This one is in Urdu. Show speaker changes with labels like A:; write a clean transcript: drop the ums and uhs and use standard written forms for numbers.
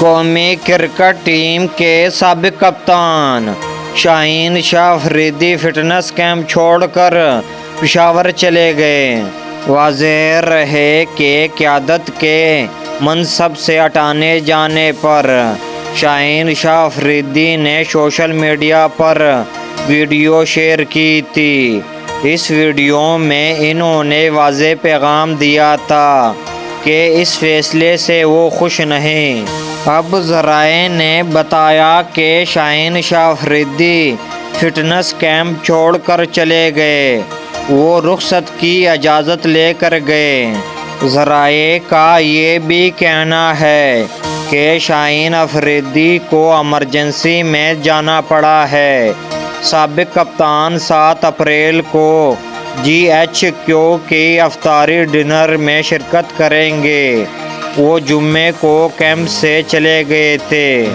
A: قومی کرکٹ ٹیم کے سابق کپتان شاہین شاہ افریدی فٹنس کیمپ چھوڑ کر پشاور چلے گئے۔ واضح رہے کہ قیادت کے منصب سے ہٹائے جانے پر شاہین شاہ افریدی نے سوشل میڈیا پر ویڈیو شیئر کی تھی۔ اس ویڈیو میں انہوں نے واضح پیغام دیا تھا کہ اس فیصلے سے وہ خوش نہیں۔ اب ذرائع نے بتایا کہ شاہین شاہ افریدی فٹنس کیمپ چھوڑ کر چلے گئے۔ وہ رخصت کی اجازت لے کر گئے۔ ذرائع کا یہ بھی کہنا ہے کہ شاہین افریدی کو ایمرجنسی میں جانا پڑا ہے۔ سابق کپتان 7 اپریل کو GHQ کی افطاری ڈنر میں شرکت کریں گے۔ وہ جمعے کو کیمپ سے چلے گئے تھے۔